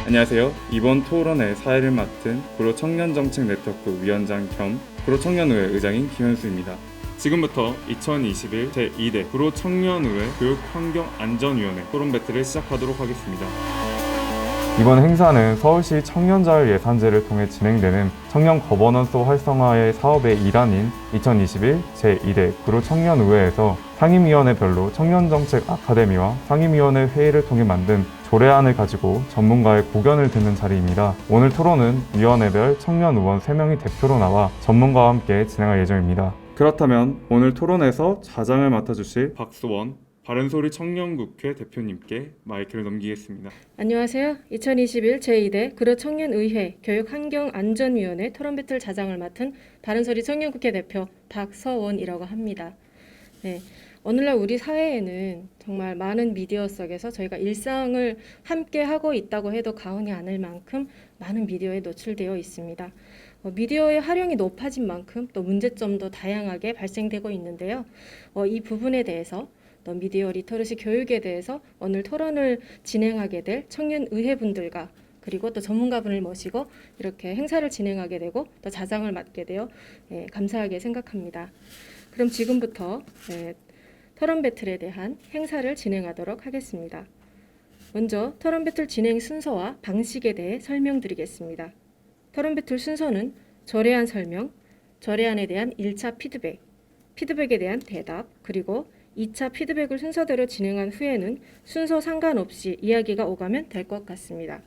안녕하세요. 이번 토론회 사회를 맡은 구로 청년정책 네트워크 위원장 겸 구로 청년의회 의장인 김현수입니다. 지금부터 2021 제2대 구로 청년의회 교육환경안전위원회 토론 배틀을 시작하도록 하겠습니다. 이번 행사는 서울시 청년자율 예산제를 통해 진행되는 청년 거버넌스 활성화의 사업의 일환인 2021 제2대 구로 청년의회에서 상임위원회별로 청년정책 아카데미와 상임위원회 회의를 통해 만든 조례안을 가지고 전문가의 고견을 듣는 자리입니다. 오늘 토론은 위원회별 청년 의원 3명이 대표로 나와 전문가와 함께 진행할 예정입니다. 그렇다면 오늘 토론에서 자장을 맡아주실 박수원 바른소리 청년국회 대표님께 마이크를 넘기겠습니다. 안녕하세요. 2021 제2대 구로 청년의회 교육환경안전위원회 토론 배틀 자장을 맡은 바른소리 청년국회 대표 박서원이라고 합니다. 네, 오늘날 우리 사회에는 정말 많은 미디어 속에서 저희가 일상을 함께 하고 있다고 해도 과언이 아닐 만큼 많은 미디어에 노출되어 있습니다. 미디어의 활용이 높아진 만큼 또 문제점도 다양하게 발생되고 있는데요. 이 부분에 대해서 또 미디어 리터러시 교육에 대해서 오늘 토론을 진행하게 될 청년의회분들과 그리고 또 전문가분을 모시고 이렇게 행사를 진행하게 되고 또 자장을 맡게 되어 감사하게 생각합니다. 그럼 지금부터 토론 배틀에 대한 행사를 진행하도록 하겠습니다. 먼저 토론 배틀 진행 순서와 방식에 대해 설명드리겠습니다. 토론 배틀 순서는 조례안 설명, 조례안에 대한 1차 피드백, 피드백에 대한 대답, 그리고 2차 피드백을 순서대로 진행한 후에는 순서 상관없이 이야기가 오가면 될 것 같습니다.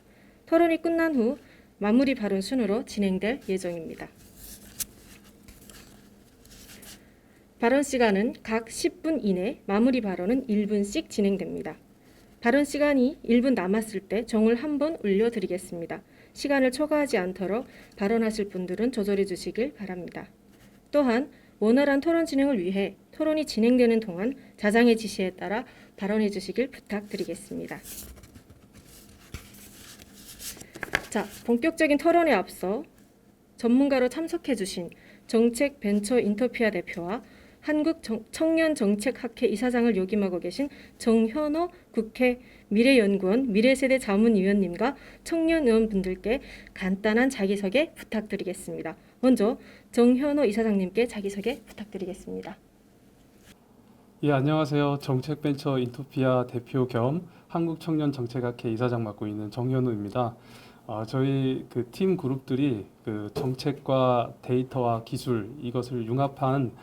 토론이 끝난 후 마무리 발언 순으로 진행될 예정입니다. 발언 시간은 각 10분 이내, 마무리 발언은 1분씩 진행됩니다. 발언 시간이 1분 남았을 때 종을 한 번 울려드리겠습니다. 시간을 초과하지 않도록 발언하실 분들은 조절해 주시길 바랍니다. 또한 원활한 토론 진행을 위해 토론이 진행되는 동안 자장의 지시에 따라 발언해 주시길 부탁드리겠습니다. 자, 본격적인 토론에 앞서 전문가로 참석해 주신 정책벤처인터피아 대표와 한국청년정책학회 이사장을 역임하고 계신 정현호 국회 미래연구원 미래세대 자문위원님과 청년의원분들께 간단한 자기소개 부탁드리겠습니다. 먼저 정현호 이사장님께 자기소개 부탁드리겠습니다. 예, 안녕하세요. 정책벤처인터피아 대표 겸 한국청년정책학회 이사장 맡고 있는 정현우입니다. 저희 팀 그룹들이 정책과 데이터와 기술 이것을 융합한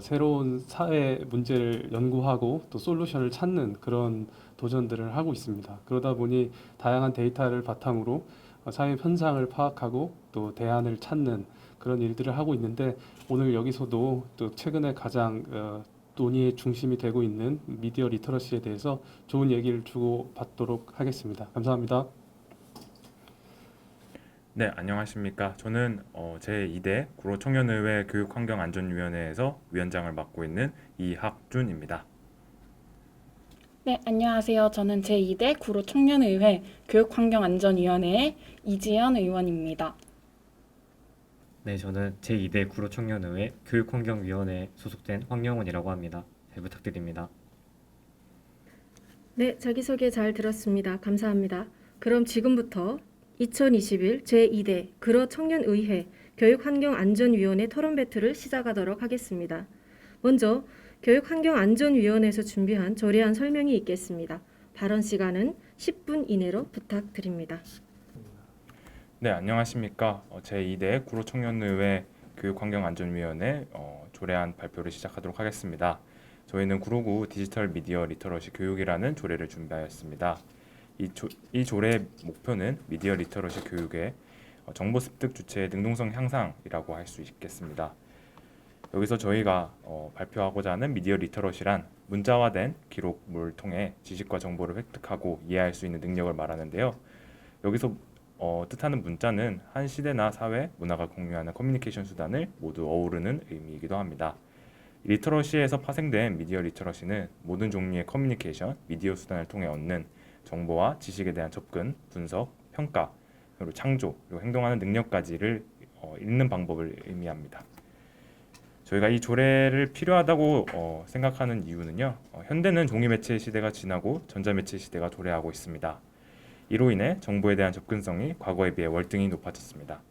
새로운 사회 문제를 연구하고 또 솔루션을 찾는 그런 도전들을 하고 있습니다. 그러다 보니 다양한 데이터를 바탕으로 사회 현상을 파악하고 또 대안을 찾는 그런 일들을 하고 있는데 오늘 여기서도 또 최근에 가장 논의의 중심이 되고 있는 미디어 리터러시에 대해서 좋은 얘기를 주고받도록 하겠습니다. 감사합니다. 네, 안녕하십니까. 저는 제2대 구로 청년의회 교육환경안전위원회에서 위원장을 맡고 있는 이학준입니다. 네, 안녕하세요. 저는 제2대 구로 청년의회 교육환경안전위원회의 이지연 의원입니다. 네, 저는 제2대 구로 청년의회 교육환경위원회에 소속된 황영원이라고 합니다. 잘 부탁드립니다. 네, 자기소개 잘 들었습니다. 감사합니다. 그럼 지금부터 2021 제2대 구로 청년의회 교육환경안전위원회 토론 배틀을 시작하도록 하겠습니다. 먼저 교육환경안전위원회에서 준비한 조례안 설명이 있겠습니다. 발언 시간은 10분 이내로 부탁드립니다. 네, 안녕하십니까. 제2대 구로 청년의회 교육환경안전위원회 조례안 발표를 시작하도록 하겠습니다. 저희는 구로구 디지털 미디어 리터러시 교육이라는 조례를 준비하였습니다. 이 조례의 목표는 미디어 리터러시 교육의 정보 습득 주체의 능동성 향상이라고 할 수 있겠습니다. 여기서 저희가 발표하고자 하는 미디어 리터러시란 문자화된 기록물을 통해 지식과 정보를 획득하고 이해할 수 있는 능력을 말하는데요. 여기서 뜻하는 문자는 한 시대나 사회, 문화가 공유하는 커뮤니케이션 수단을 모두 어우르는 의미이기도 합니다. 리터러시에서 파생된 미디어 리터러시는 모든 종류의 커뮤니케이션, 미디어 수단을 통해 얻는 정보와 지식에 대한 접근, 분석, 평가, 그리고 창조, 그리고 행동하는 능력까지를 읽는 방법을 의미합니다. 저희가 이 조례를 필요하다고 생각하는 이유는요. 현대는 종이 매체 시대가 지나고 전자매체 시대가 도래하고 있습니다. 이로 인해 정보에 대한 접근성이 과거에 비해 월등히 높아졌습니다.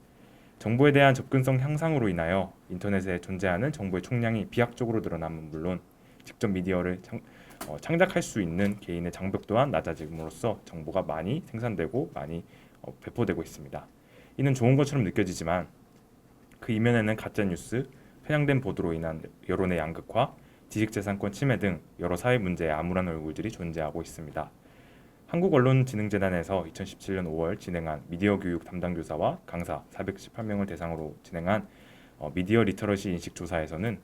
정보에 대한 접근성 향상으로 인하여 인터넷에 존재하는 정보의 총량이 비약적으로 늘어남은 물론 직접 미디어를 창작할 수 있는 개인의 장벽 또한 낮아짐으로써 정보가 많이 생산되고 많이 배포되고 있습니다. 이는 좋은 것처럼 느껴지지만 그 이면에는 가짜 뉴스, 편향된 보도로 인한 여론의 양극화, 지식재산권 침해 등 여러 사회 문제의 암울한 얼굴들이 존재하고 있습니다. 한국언론진흥재단에서 2017년 5월 진행한 미디어 교육 담당 교사와 강사 418명을 대상으로 진행한 미디어 리터러시 인식 조사에서는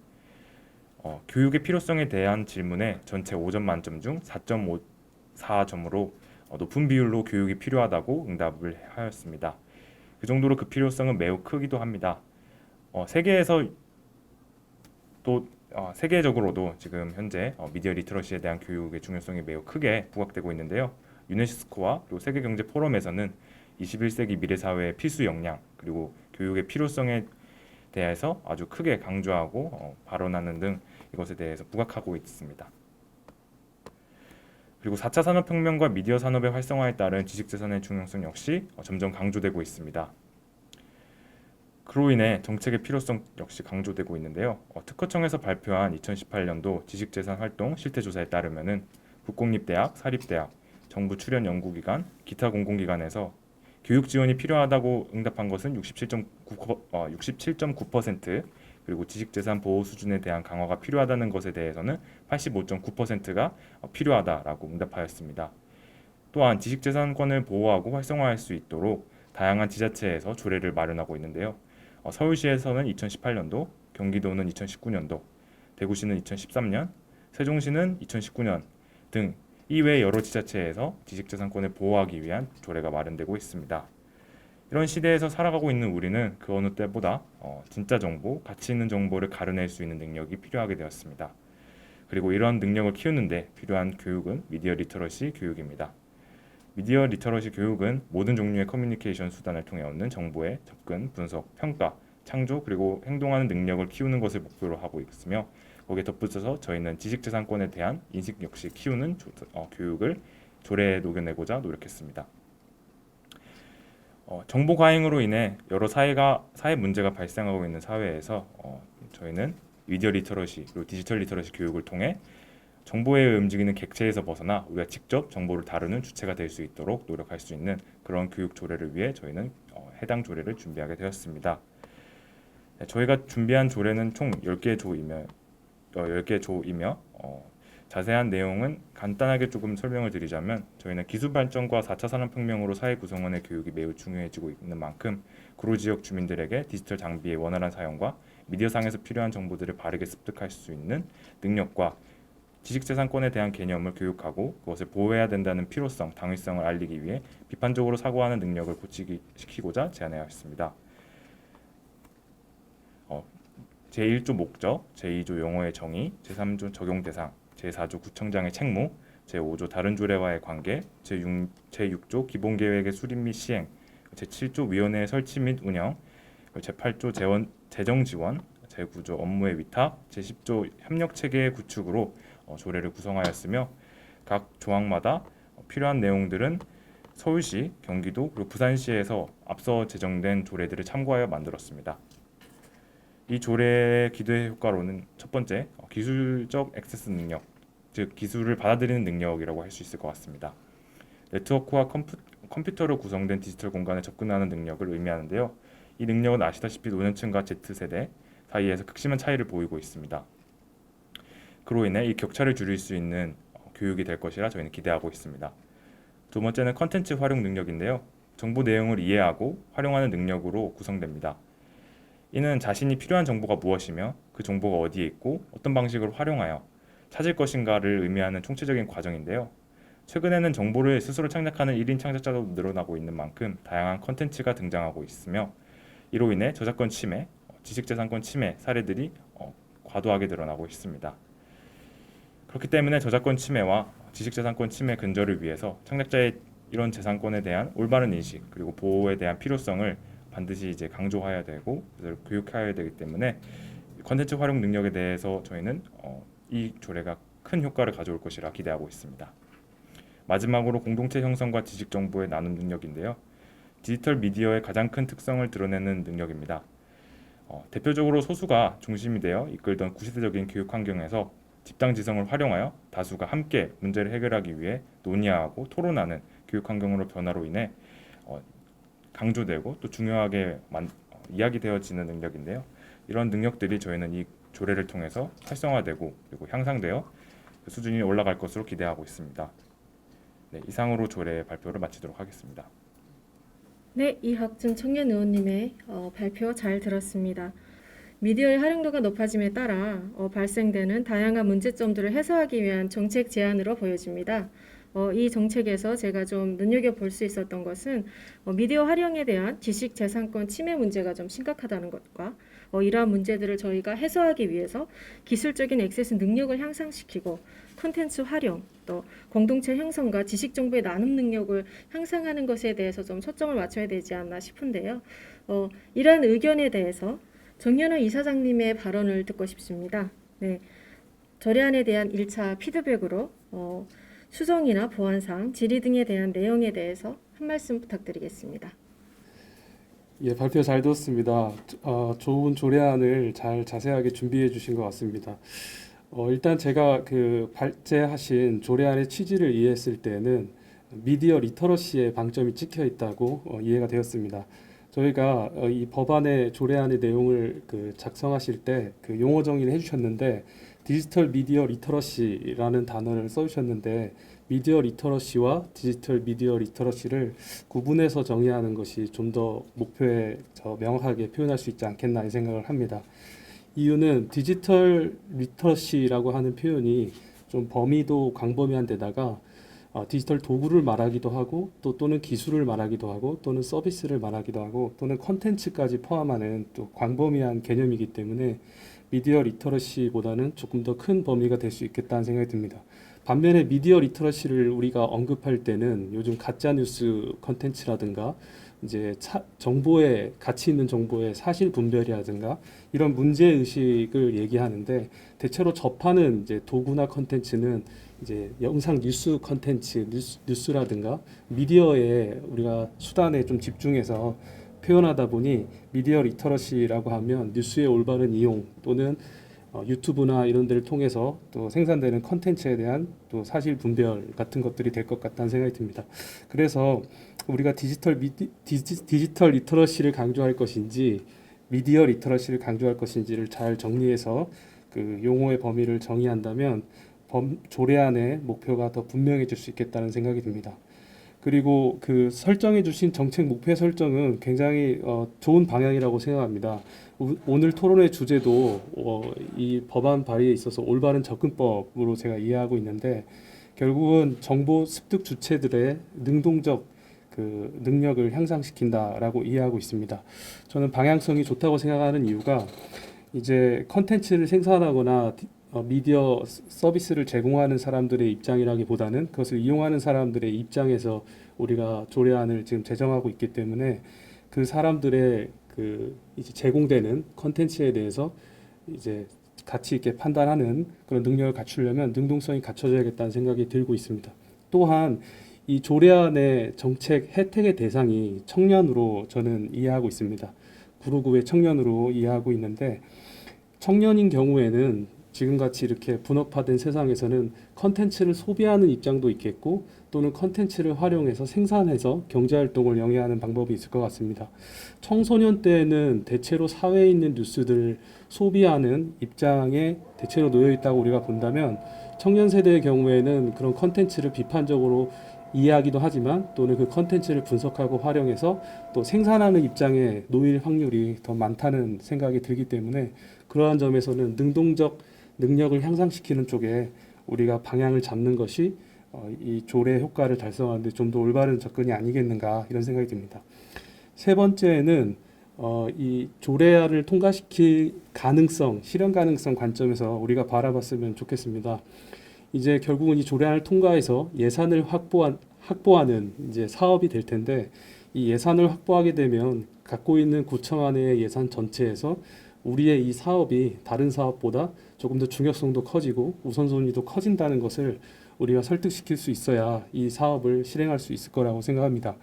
교육의 필요성에 대한 질문에 전체 5점 만점 중 4.54점으로 높은 비율로 교육이 필요하다고 응답을 하였습니다. 그 정도로 그 필요성은 매우 크기도 합니다. 세계적으로도 지금 현재 미디어 리터러시에 대한 교육의 중요성이 매우 크게 부각되고 있는데요. 유네스코와 또 세계경제 포럼에서는 21세기 미래 사회의 필수 역량 그리고 교육의 필요성에 대해서 아주 크게 강조하고 발언하는 등 이것에 대해서 부각하고 있습니다. 그리고 4차 산업혁명과 미디어 산업의 활성화에 따른 지식재산의 중요성 역시 점점 강조되고 있습니다. 그로 인해 정책의 필요성 역시 강조되고 있는데요. 특허청에서 발표한 2018년도 지식재산 활동 실태조사에 따르면은 국공립대학, 사립대학, 정부 출연 연구기관, 기타 공공기관에서 교육 지원이 필요하다고 응답한 것은 67.9%, 그리고 지식재산 보호 수준에 대한 강화가 필요하다는 것에 대해서는 85.9%가 필요하다라고 응답하였습니다. 또한 지식재산권을 보호하고 활성화할 수 있도록 다양한 지자체에서 조례를 마련하고 있는데요. 서울시에서는 2018년도, 경기도는 2019년도, 대구시는 2013년, 세종시는 2019년 등 이외 여러 지자체에서 지식재산권을 보호하기 위한 조례가 마련되고 있습니다. 이런 시대에서 살아가고 있는 우리는 그 어느 때보다 진짜 정보, 가치 있는 정보를 가려낼 수 있는 능력이 필요하게 되었습니다. 그리고 이러한 능력을 키우는데 필요한 교육은 미디어 리터러시 교육입니다. 미디어 리터러시 교육은 모든 종류의 커뮤니케이션 수단을 통해 얻는 정보의 접근, 분석, 평가, 창조 그리고 행동하는 능력을 키우는 것을 목표로 하고 있으며 거기에 덧붙여서 저희는 지식재산권에 대한 인식 역시 키우는 교육을 조례에 녹여내고자 노력했습니다. 정보 과잉으로 인해 여러 사회 문제가 발생하고 있는 사회에서 저희는 미디어 리터러시 그리고 디지털 리터러시 교육을 통해 정보에 움직이는 객체에서 벗어나 우리가 직접 정보를 다루는 주체가 될 수 있도록 노력할 수 있는 그런 교육 조례를 위해 저희는 해당 조례를 준비하게 되었습니다. 저희가 준비한 조례는 총 10개 조이며 자세한 내용은 간단하게 조금 설명을 드리자면 저희는 기술 발전과 4차 산업혁명으로 사회 구성원의 교육이 매우 중요해지고 있는 만큼 구로지역 주민들에게 디지털 장비의 원활한 사용과 미디어상에서 필요한 정보들을 바르게 습득할 수 있는 능력과 지식재산권에 대한 개념을 교육하고 그것을 보호해야 된다는 필요성, 당위성을 알리기 위해 비판적으로 사고하는 능력을 고취시키고자 제안하였습니다. 제1조 목적, 제2조 용어의 정의, 제3조 적용 대상, 제4조 구청장의 책무, 제5조 다른 조례와의 관계, 제6조 기본계획의 수립 및 시행, 제7조 위원회의 설치 및 운영, 제8조 재정 지원, 제9조 업무의 위탁, 제10조 협력체계의 구축으로 조례를 구성하였으며 각 조항마다 필요한 내용들은 서울시, 경기도, 그리고 부산시에서 앞서 제정된 조례들을 참고하여 만들었습니다. 이 조례의 기대 효과로는 첫 번째, 기술적 액세스 능력, 즉 기술을 받아들이는 능력이라고 할 수 있을 것 같습니다. 네트워크와 컴퓨터로 구성된 디지털 공간에 접근하는 능력을 의미하는데요. 이 능력은 아시다시피 노년층과 Z세대 사이에서 극심한 차이를 보이고 있습니다. 그로 인해 이 격차를 줄일 수 있는 교육이 될 것이라 저희는 기대하고 있습니다. 두 번째는 컨텐츠 활용 능력인데요. 정보 내용을 이해하고 활용하는 능력으로 구성됩니다. 이는 자신이 필요한 정보가 무엇이며 그 정보가 어디에 있고 어떤 방식으로 활용하여 찾을 것인가를 의미하는 총체적인 과정인데요. 최근에는 정보를 스스로 창작하는 1인 창작자도 늘어나고 있는 만큼 다양한 컨텐츠가 등장하고 있으며 이로 인해 저작권 침해, 지식재산권 침해 사례들이 과도하게 늘어나고 있습니다. 그렇기 때문에 저작권 침해와 지식재산권 침해 근절을 위해서 창작자의 이런 재산권에 대한 올바른 인식 그리고 보호에 대한 필요성을 반드시 이제 강조해야 되고 교육해야 되기 때문에 컨텐츠 활용 능력에 대해서 저희는 이 조례가 큰 효과를 가져올 것이라 기대하고 있습니다. 마지막으로 공동체 형성과 지식 정보의 나눔 능력인데요. 디지털 미디어의 가장 큰 특성을 드러내는 능력입니다. 대표적으로 소수가 중심이 되어 이끌던 구시대적인 교육 환경에서 집단 지성을 활용하여 다수가 함께 문제를 해결하기 위해 논의하고 토론하는 교육 환경으로 변화로 인해 강조되고 또 중요하게 이야기되어지는 능력인데요. 이런 능력들이 저희는 이 조례를 통해서 활성화되고 그리고 향상되어 그 수준이 올라갈 것으로 기대하고 있습니다. 네, 이상으로 조례 발표를 마치도록 하겠습니다. 네, 이학준 청년 의원님의 발표 잘 들었습니다. 미디어의 활용도가 높아짐에 따라 발생되는 다양한 문제점들을 해소하기 위한 정책 제안으로 보여집니다. 이 정책에서 제가 좀 눈여겨볼 수 있었던 것은 미디어 활용에 대한 지식 재산권 침해 문제가 좀 심각하다는 것과 이러한 문제들을 저희가 해소하기 위해서 기술적인 액세스 능력을 향상시키고 콘텐츠 활용, 또 공동체 형성과 지식 정보의 나눔 능력을 향상하는 것에 대해서 좀 초점을 맞춰야 되지 않나 싶은데요. 이러한 의견에 대해서 정연호 이사장님의 발언을 듣고 싶습니다. 네, 조례안에 대한 1차 피드백으로 수정이나 보완사항, 질의 등에 대한 내용에 대해서 한 말씀 부탁드리겠습니다. 예, 발표 잘 들었습니다. 좋은 조례안을 잘 자세하게 준비해 주신 것 같습니다. 일단 제가 그 발제하신 조례안의 취지를 이해했을 때는 미디어 리터러시의 방점이 찍혀 있다고 이해가 되었습니다. 저희가 이 법안의 조례안의 내용을 작성하실 때 그 용어 정의를 해주셨는데 디지털 미디어 리터러시라는 단어를 써주셨는데 미디어 리터러시와 디지털 미디어 리터러시를 구분해서 정의하는 것이 좀 더 목표에 명확하게 표현할 수 있지 않겠나 이 생각을 합니다. 이유는 디지털 리터러시라고 하는 표현이 좀 범위도 광범위한 데다가 디지털 도구를 말하기도 하고 또는 기술을 말하기도 하고 또는 서비스를 말하기도 하고 또는 컨텐츠까지 포함하는 또 광범위한 개념이기 때문에 미디어 리터러시보다는 조금 더 큰 범위가 될 수 있겠다는 생각이 듭니다. 반면에 미디어 리터러시를 우리가 언급할 때는 요즘 가짜 뉴스 컨텐츠라든가 이제 정보의 가치 있는 정보의 사실 분별이라든가 이런 문제 의식을 얘기하는데 대체로 접하는 이제 도구나 컨텐츠는 이제 영상 뉴스 컨텐츠, 뉴스라든가 미디어에 우리가 수단에 좀 집중해서 표현하다 보니 미디어 리터러시라고 하면 뉴스의 올바른 이용 또는 유튜브나 이런 데를 통해서 또 생산되는 컨텐츠에 대한 또 사실 분별 같은 것들이 될 것 같다는 생각이 듭니다. 그래서 우리가 디지털 리터러시를 강조할 것인지 미디어 리터러시를 강조할 것인지를 잘 정리해서 그 용어의 범위를 정의한다면 조례안의 목표가 더 분명해질 수 있겠다는 생각이 듭니다. 그리고 그 설정해 주신 정책 목표 설정은 굉장히 좋은 방향이라고 생각합니다. 오늘 토론의 주제도 이 법안 발의에 있어서 올바른 접근법으로 제가 이해하고 있는데 결국은 정보 습득 주체들의 능동적 그 능력을 향상시킨다라고 이해하고 있습니다. 저는 방향성이 좋다고 생각하는 이유가 이제 컨텐츠를 생산하거나 미디어 서비스를 제공하는 사람들의 입장이라기보다는 그것을 이용하는 사람들의 입장에서 우리가 조례안을 지금 제정하고 있기 때문에 그 사람들의 그 이제 제공되는 컨텐츠에 대해서 이제 가치 있게 판단하는 그런 능력을 갖추려면 능동성이 갖춰져야겠다는 생각이 들고 있습니다. 또한 이 조례안의 정책 혜택의 대상이 청년으로 저는 이해하고 있습니다. 구로구의 청년으로 이해하고 있는데 청년인 경우에는 지금같이 이렇게 분업화된 세상에서는 컨텐츠를 소비하는 입장도 있겠고 또는 컨텐츠를 활용해서 생산해서 경제활동을 영위하는 방법이 있을 것 같습니다. 청소년 때는 대체로 사회에 있는 뉴스들을 소비하는 입장에 대체로 놓여 있다고 우리가 본다면 청년 세대의 경우에는 그런 컨텐츠를 비판적으로 이해하기도 하지만 또는 그 컨텐츠를 분석하고 활용해서 또 생산하는 입장에 놓일 확률이 더 많다는 생각이 들기 때문에 그러한 점에서는 능동적 능력을 향상시키는 쪽에 우리가 방향을 잡는 것이 이 조례 효과를 달성하는 데 좀 더 올바른 접근이 아니겠는가 이런 생각이 듭니다. 세 번째는 이 조례안을 통과시킬 가능성, 실현 가능성 관점에서 우리가 바라봤으면 좋겠습니다. 이제 결국은 이 조례안을 통과해서 예산을 확보하는 이제 사업이 될 텐데 이 예산을 확보하게 되면 갖고 있는 구청 안의 예산 전체에서 우리의 이 사업이 다른 사업보다 조금 더 중요성도 커지고 우선순위도 커진다는 것을 우리가 설득시킬 수 있어야 이 사업을 실행할 수 있을 거라고 생각합니다.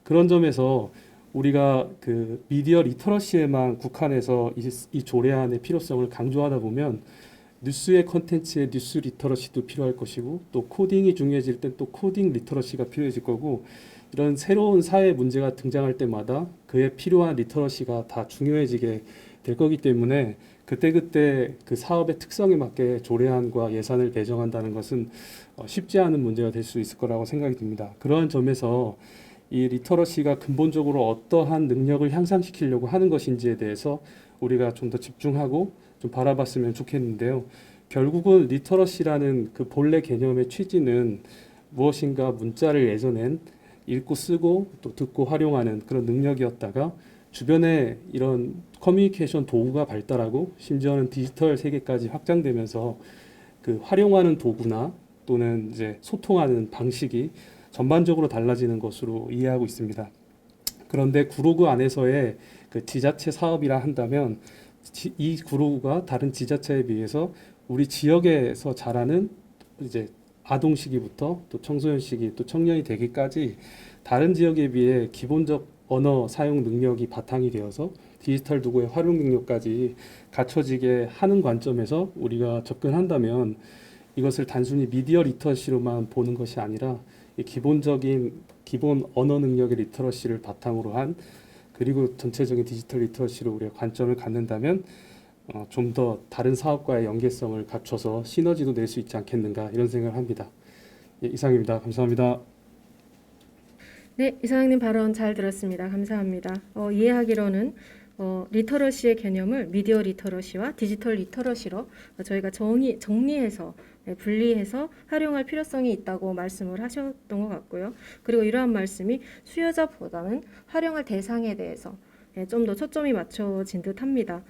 그런 점에서 우리가 그 미디어 리터러시에만 국한해서 이 조례안의 필요성을 강조하다 보면 뉴스의 컨텐츠의 뉴스 리터러시도 필요할 것이고 또 코딩이 중요해질 땐 또 코딩 리터러시가 필요해질 거고 이런 새로운 사회 문제가 등장할 때마다 그에 필요한 리터러시가 다 중요해지게 될 거기 때문에 그때그때 그 사업의 특성에 맞게 조례안과 예산을 배정한다는 것은 쉽지 않은 문제가 될 수 있을 거라고 생각이 듭니다. 그러한 점에서 이 리터러시가 근본적으로 어떠한 능력을 향상시키려고 하는 것인지에 대해서 우리가 좀 더 집중하고 좀 바라봤으면 좋겠는데요. 결국은 리터러시라는 그 본래 개념의 취지는 무엇인가 문자를 예전엔 읽고 쓰고 또 듣고 활용하는 그런 능력이었다가 주변에 이런 커뮤니케이션 도구가 발달하고 심지어는 디지털 세계까지 확장되면서 그 활용하는 도구나 또는 이제 소통하는 방식이 전반적으로 달라지는 것으로 이해하고 있습니다. 그런데 구로구 안에서의 그 지자체 사업이라 한다면 이 구로구가 다른 지자체에 비해서 우리 지역에서 자라는 이제 아동 시기부터 또 청소년 시기 또 청년이 되기까지 다른 지역에 비해 기본적 언어 사용 능력이 바탕이 되어서 디지털 도구의 활용 능력까지 갖춰지게 하는 관점에서 우리가 접근한다면 이것을 단순히 미디어 리터러시로만 보는 것이 아니라 이 기본 언어 능력의 리터러시를 바탕으로 한 그리고 전체적인 디지털 리터러시로 우리가 관점을 갖는다면 좀 더 다른 사업과의 연계성을 갖춰서 시너지도 낼 수 있지 않겠는가 이런 생각을 합니다. 예, 이상입니다. 감사합니다. 네, 이사장님 발언 잘 들었습니다. 감사합니다. 이해하기로는 리터러시의 개념을 미디어 리터러시와 디지털 리터러시로 저희가 정리해서 분리해서 활용할 필요성이 있다고 말씀을 하셨던 것 같고요. 그리고 이러한 말씀이 수요자보다는 활용할 대상에 대해서 좀 더 초점이 맞춰진 듯합니다.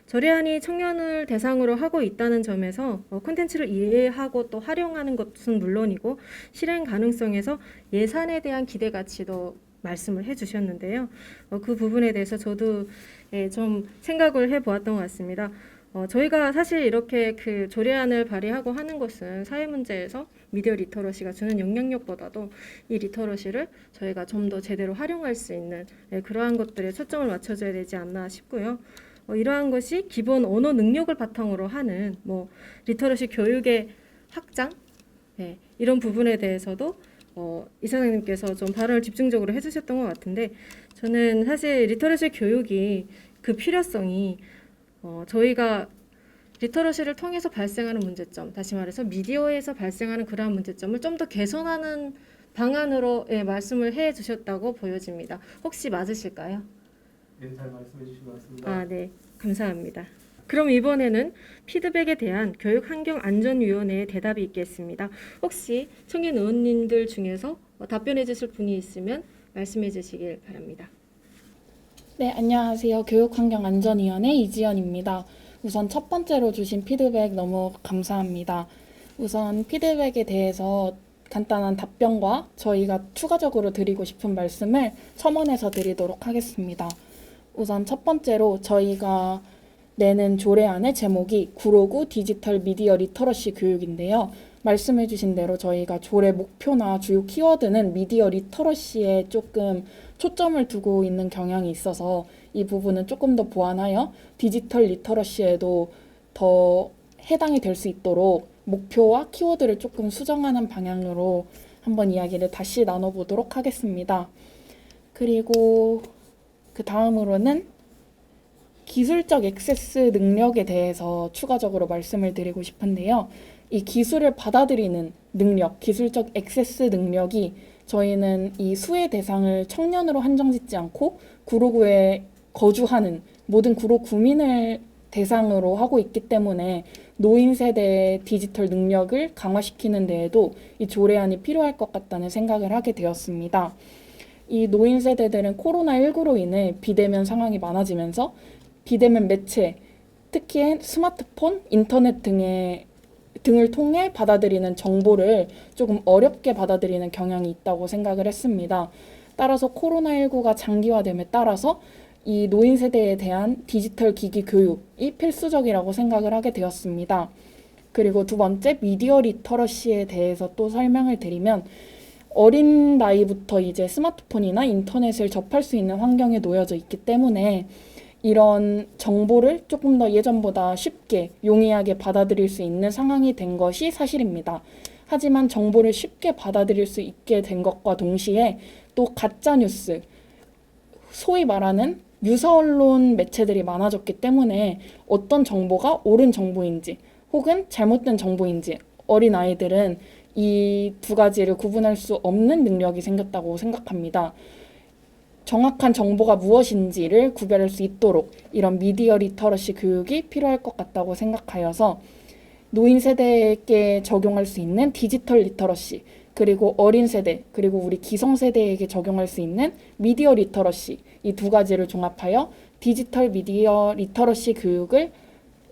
조례안이 청년을 대상으로 하고 있다는 점에서 콘텐츠를 이해하고 또 활용하는 것은 물론이고 실행 가능성에서 예산에 대한 기대 가치도 말씀을 해주셨는데요. 그 부분에 대해서 저도 좀 생각을 해보았던 것 같습니다. 저희가 사실 이렇게 그 조례안을 발의하고 하는 것은 사회 문제에서 미디어 리터러시가 주는 영향력보다도 이 리터러시를 저희가 좀 더 제대로 활용할 수 있는 그러한 것들에 초점을 맞춰줘야 되지 않나 싶고요. 이러한 것이 기본 언어 능력을 바탕으로 하는 리터러시 교육의 확장 이런 부분에 대해서도 이사장님께서 좀 발언을 집중적으로 해주셨던 것 같은데 저는 사실 리터러시 교육이 그 필요성이 저희가 리터러시를 통해서 발생하는 문제점, 다시 말해서 미디어에서 발생하는 그러한 문제점을 좀 더 개선하는 방안으로 말씀을 해주셨다고 보여집니다. 혹시 맞으실까요? 네, 잘 말씀해 주신 것 같습니다. 아, 네. 감사합니다. 그럼 이번에는 피드백에 대한 교육환경안전위원회의 대답이 있겠습니다. 혹시 청년 의원님들 중에서 답변해 주실 분이 있으면 말씀해 주시길 바랍니다. 네, 안녕하세요. 교육환경안전위원회 이지연입니다. 우선 첫 번째로 주신 피드백 너무 감사합니다. 우선 피드백에 대해서 간단한 답변과 저희가 추가적으로 드리고 싶은 말씀을 첨언해서 드리도록 하겠습니다. 우선 첫 번째로 저희가 내는 조례안의 제목이 구로구 디지털 미디어 리터러시 교육인데요. 말씀해 주신 대로 저희가 조례 목표나 주요 키워드는 미디어 리터러시에 조금 초점을 두고 있는 경향이 있어서 이 부분은 조금 더 보완하여 디지털 리터러시에도 더 해당이 될 수 있도록 목표와 키워드를 조금 수정하는 방향으로 한번 이야기를 다시 나눠보도록 하겠습니다. 그리고 그 다음으로는 기술적 액세스 능력에 대해서 추가적으로 말씀을 드리고 싶은데요. 이 기술을 받아들이는 능력, 기술적 액세스 능력이 저희는 이 수혜 대상을 청년으로 한정짓지 않고 구로구에 거주하는 모든 구로 구민을 대상으로 하고 있기 때문에 노인 세대의 디지털 능력을 강화시키는 데에도 이 조례안이 필요할 것 같다는 생각을 하게 되었습니다. 이 노인 세대들은 코로나19로 인해 비대면 상황이 많아지면서 비대면 매체, 특히 스마트폰, 인터넷 등을 통해 받아들이는 정보를 조금 어렵게 받아들이는 경향이 있다고 생각을 했습니다. 따라서 코로나19가 장기화됨에 따라서 이 노인 세대에 대한 디지털 기기 교육이 필수적이라고 생각을 하게 되었습니다. 그리고 두 번째 미디어 리터러시에 대해서 또 설명을 드리면 어린 나이부터 이제 스마트폰이나 인터넷을 접할 수 있는 환경에 놓여져 있기 때문에 이런 정보를 조금 더 예전보다 쉽게 용이하게 받아들일 수 있는 상황이 된 것이 사실입니다. 하지만 정보를 쉽게 받아들일 수 있게 된 것과 동시에 또 가짜뉴스, 소위 말하는 유사 언론 매체들이 많아졌기 때문에 어떤 정보가 옳은 정보인지 혹은 잘못된 정보인지 어린아이들은 이 두 가지를 구분할 수 없는 능력이 생겼다고 생각합니다. 정확한 정보가 무엇인지를 구별할 수 있도록 이런 미디어 리터러시 교육이 필요할 것 같다고 생각하여서 노인 세대에게 적용할 수 있는 디지털 리터러시, 그리고 어린 세대, 그리고 우리 기성 세대에게 적용할 수 있는 미디어 리터러시, 이 두 가지를 종합하여 디지털 미디어 리터러시 교육을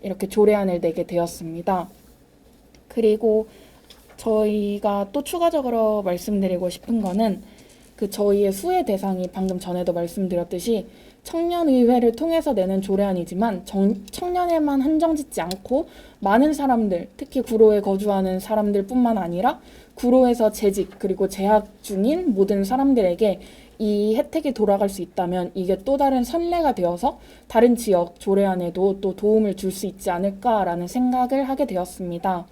이렇게 조례안을 내게 되었습니다. 그리고 저희가 또 추가적으로 말씀드리고 싶은 거는 저희의 수혜 대상이 방금 전에도 말씀드렸듯이 청년의회를 통해서 내는 조례안이지만 청년에만 한정짓지 않고 많은 사람들, 특히 구로에 거주하는 사람들뿐만 아니라 구로에서 재직 그리고 재학 중인 모든 사람들에게 이 혜택이 돌아갈 수 있다면 이게 또 다른 선례가 되어서 다른 지역 조례안에도 또 도움을 줄 수 있지 않을까라는 생각을 하게 되었습니다.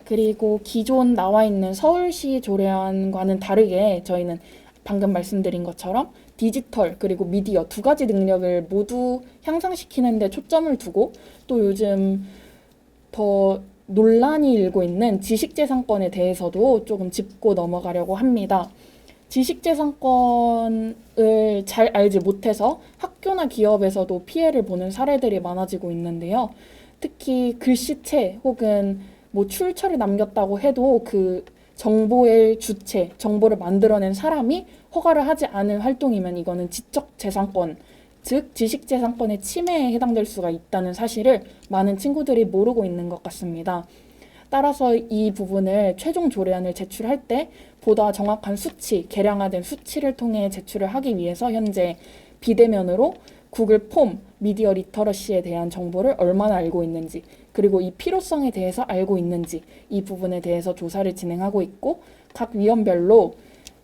그리고 기존 나와 있는 서울시 조례안과는 다르게 저희는 방금 말씀드린 것처럼 디지털 그리고 미디어 두 가지 능력을 모두 향상시키는 데 초점을 두고 또 요즘 더 논란이 일고 있는 지식재산권에 대해서도 조금 짚고 넘어가려고 합니다. 지식재산권을 잘 알지 못해서 학교나 기업에서도 피해를 보는 사례들이 많아지고 있는데요. 특히 글씨체 혹은 출처를 남겼다고 해도 그 정보의 주체, 정보를 만들어낸 사람이 허가를 하지 않은 활동이면 이거는 지적재산권, 즉 지식재산권의 침해에 해당될 수가 있다는 사실을 많은 친구들이 모르고 있는 것 같습니다. 따라서 이 부분을 최종 조례안을 제출할 때 보다 정확한 수치, 개량화된 수치를 통해 제출을 하기 위해서 현재 비대면으로 구글 폼, 미디어 리터러시에 대한 정보를 얼마나 알고 있는지, 그리고 이 필요성에 대해서 알고 있는지 이 부분에 대해서 조사를 진행하고 있고 각 위원별로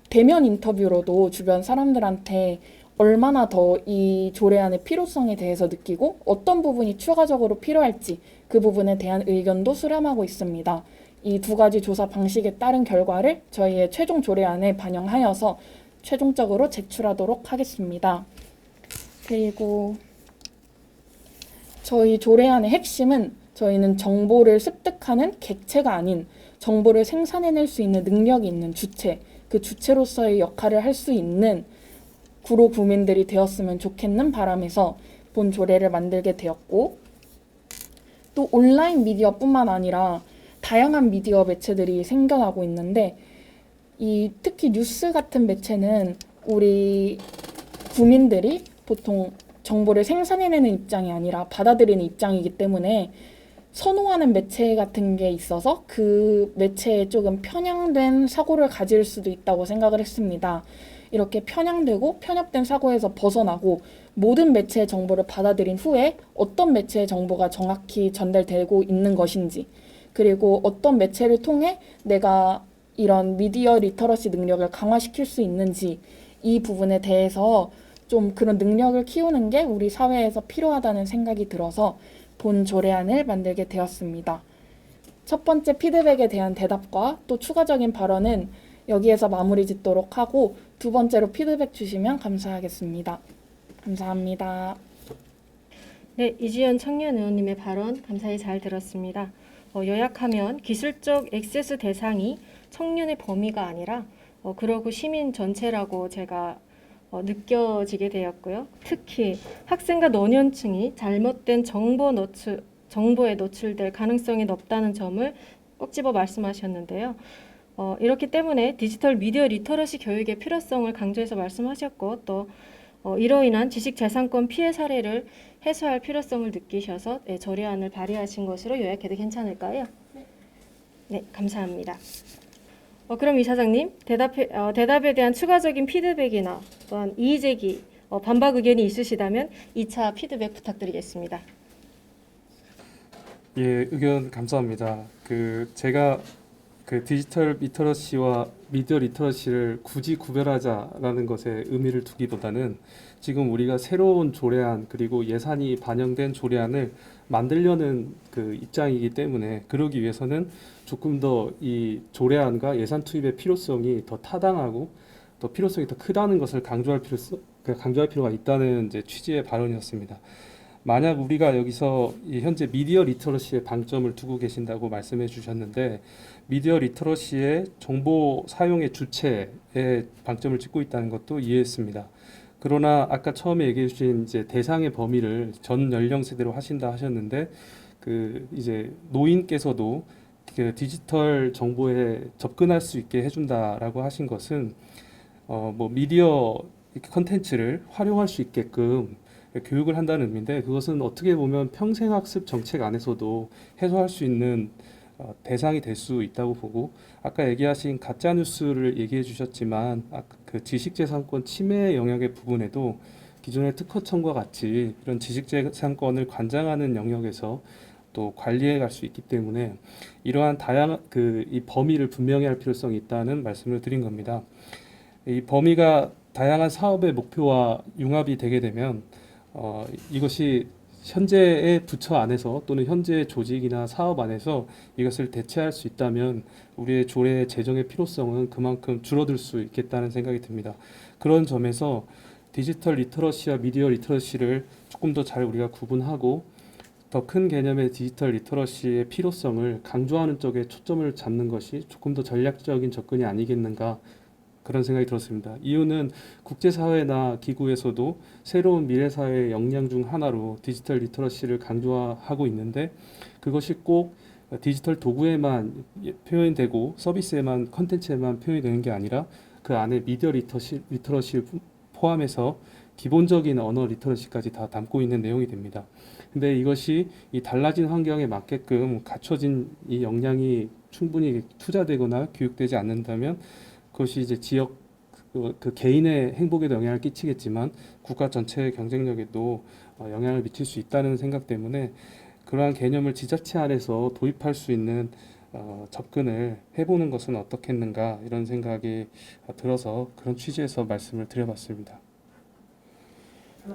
대면 인터뷰로도 주변 사람들한테 얼마나 더 이 조례안의 필요성에 대해서 느끼고 어떤 부분이 추가적으로 필요할지 그 부분에 대한 의견도 수렴하고 있습니다. 이 두 가지 조사 방식에 따른 결과를 저희의 최종 조례안에 반영하여서 최종적으로 제출하도록 하겠습니다. 그리고 저희 조례안의 핵심은 저희는 정보를 습득하는 객체가 아닌 정보를 생산해낼 수 있는 능력이 있는 주체, 그 주체로서의 역할을 할 수 있는 구로 구민들이 되었으면 좋겠는 바람에서 본 조례를 만들게 되었고 또 온라인 미디어뿐만 아니라 다양한 미디어 매체들이 생겨나고 있는데 특히 뉴스 같은 매체는 우리 구민들이 보통 정보를 생산해내는 입장이 아니라 받아들이는 입장이기 때문에 선호하는 매체 같은 게 있어서 그 매체에 조금 편향된 사고를 가질 수도 있다고 생각을 했습니다. 이렇게 편향되고 편협된 사고에서 벗어나고 모든 매체의 정보를 받아들인 후에 어떤 매체의 정보가 정확히 전달되고 있는 것인지 그리고 어떤 매체를 통해 내가 이런 미디어 리터러시 능력을 강화시킬 수 있는지 이 부분에 대해서 좀 그런 능력을 키우는 게 우리 사회에서 필요하다는 생각이 들어서 본 조례안을 만들게 되었습니다. 첫 번째 피드백에 대한 대답과 또 추가적인 발언은 여기에서 마무리 짓도록 하고 두 번째로 피드백 주시면 감사하겠습니다. 감사합니다. 네, 이지연 청년 의원님의 발언 감사히 잘 들었습니다. 요약하면 기술적 액세스 대상이 청년의 범위가 아니라 그러고 시민 전체라고 제가 느껴지게 되었고요. 특히 학생과 노년층이 잘못된 정보에 노출될 가능성이 높다는 점을 꼭 집어 말씀하셨는데요. 이렇기 때문에 디지털 미디어 리터러시 교육의 필요성을 강조해서 말씀하셨고 또 이로 인한 지식재산권 피해 사례를 해소할 필요성을 느끼셔서 조례안을 발의하신 것으로 요약해도 괜찮을까요? 네, 감사합니다. 그럼 이사장님, 대답에 대한 추가적인 피드백이나 또한 이의 제기, 반박 의견이 있으시다면 2차 피드백 부탁드리겠습니다. 예, 의견 감사합니다. 제가 디지털 리터러시와 미디어 리터러시를 굳이 구별하자라는 것에 의미를 두기보다는 지금 우리가 새로운 조례안 그리고 예산이 반영된 조례안을 만들려는 입장이기 때문에 그러기 위해서는 조금 더 이 조례안과 예산 투입의 필요성이 더 타당하고 더 필요성이 더 크다는 것을 강조할 필요가 있다는 이제 취지의 발언이었습니다. 만약 우리가 여기서 이 현재 미디어 리터러시에 방점을 두고 계신다고 말씀해 주셨는데 미디어 리터러시의 정보 사용의 주체에 방점을 찍고 있다는 것도 이해했습니다. 그러나 아까 처음에 얘기해 주신 이제 대상의 범위를 전 연령 세대로 하신다 하셨는데 이제 노인께서도 디지털 정보에 접근할 수 있게 해준다라고 하신 것은 뭐 미디어 컨텐츠를 활용할 수 있게끔 교육을 한다는 의미인데 그것은 어떻게 보면 평생학습 정책 안에서도 해소할 수 있는 대상이 될 수 있다고 보고 아까 얘기하신 가짜 뉴스를 얘기해 주셨지만 지식재산권 침해 영역의 부분에도 기존의 특허청과 같이 이런 지식재산권을 관장하는 영역에서 또 관리해 갈 수 있기 때문에 이러한 다양한 이 범위를 분명히 할 필요성이 있다는 말씀을 드린 겁니다. 이 범위가 다양한 사업의 목표와 융합이 되게 되면 이것이 현재의 부처 안에서 또는 현재의 조직이나 사업 안에서 이것을 대체할 수 있다면 우리의 조례 제정의 필요성은 그만큼 줄어들 수 있겠다는 생각이 듭니다. 그런 점에서 디지털 리터러시와 미디어 리터러시를 조금 더 잘 우리가 구분하고 더 큰 개념의 디지털 리터러시의 필요성을 강조하는 쪽에 초점을 잡는 것이 조금 더 전략적인 접근이 아니겠는가 그런 생각이 들었습니다. 이유는 국제사회나 기구에서도 새로운 미래사회의 역량 중 하나로 디지털 리터러시를 강조하고 있는데 그것이 꼭 디지털 도구에만 표현되고 서비스에만 컨텐츠에만 표현이 되는 게 아니라 그 안에 미디어 리터러시를 포함해서 기본적인 언어 리터러시까지 다 담고 있는 내용이 됩니다. 근데 이것이 이 달라진 환경에 맞게끔 갖춰진 이 역량이 충분히 투자되거나 교육되지 않는다면 그것이 이제 지역 개인의 행복에도 영향을 끼치겠지만 국가 전체의 경쟁력에도 영향을 미칠 수 있다는 생각 때문에 그러한 개념을 지자체 안에서 도입할 수 있는 접근을 해보는 것은 어떻겠는가 이런 생각이 들어서 그런 취지에서 말씀을 드려봤습니다.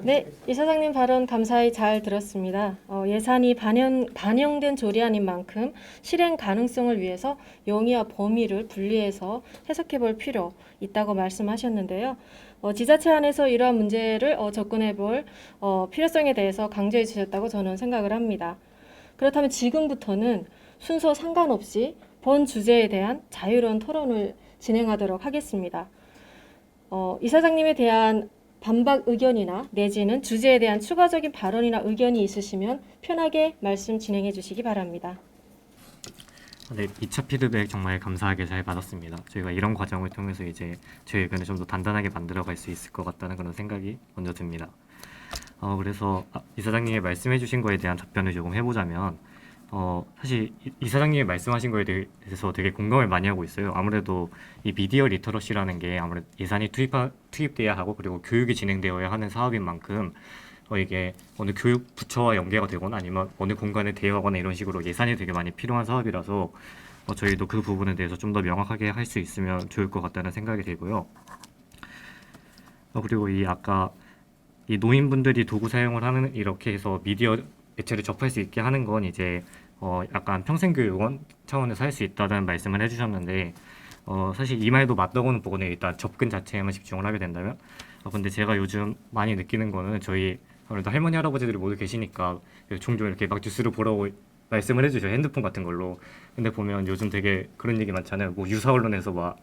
네, 이사장님 발언 감사히 잘 들었습니다. 예산이 반영된 조례안인 만큼 실행 가능성을 위해서 용의와 범위를 분리해서 해석해 볼 필요 있다고 말씀하셨는데요. 지자체 안에서 이러한 문제를 접근해 볼 필요성에 대해서 강조해 주셨다고 저는 생각을 합니다. 그렇다면 지금부터는 순서 상관없이 본 주제에 대한 자유로운 토론을 진행하도록 하겠습니다. 이사장님에 대한 반박 의견이나 내지는 주제에 대한 추가적인 발언이나 의견이 있으시면 편하게 말씀 진행해 주시기 바랍니다. 네, 2차 피드백 정말 감사하게 잘 받았습니다. 저희가 이런 과정을 통해서 이제 저희 의견을 좀 더 단단하게 만들어갈 수 있을 것 같다는 그런 생각이 먼저 듭니다. 그래서 이사장님이 말씀해 주신 거에 대한 답변을 조금 해보자면 사실 이사장님이 말씀하신 거에 대해서 되게 공감을 많이 하고 있어요. 아무래도 이 미디어 리터러시라는 게 아무래도 예산이 투입돼야 하고 그리고 교육이 진행되어야 하는 사업인 만큼 이게 어느 교육 부처와 연계가 되거나 아니면 어느 공간에 대여하거나 이런 식으로 예산이 되게 많이 필요한 사업이라서 저희도 그 부분에 대해서 좀 더 명확하게 할 수 있으면 좋을 것 같다는 생각이 들고요. 그리고 아까 이 노인분들이 도구 사용을 하는 이렇게 해서 미디어 매체를 접할 수 있게 하는 건 이제 약간 평생교육원 차원에서 할 수 있다는 말씀을 해주셨는데 사실 이 말도 맞다고는 보거든요. 일단 접근 자체에만 집중을 하게 된다면 근데 제가 요즘 많이 느끼는 거는 저희 아무래도 할머니 할아버지들이 모두 계시니까 종종 이렇게 막 뉴스를 보라고 말씀을 해주셔요. 핸드폰 같은 걸로. 근데 보면 요즘 되게 그런 얘기 많잖아요. 뭐 유사 언론에서 막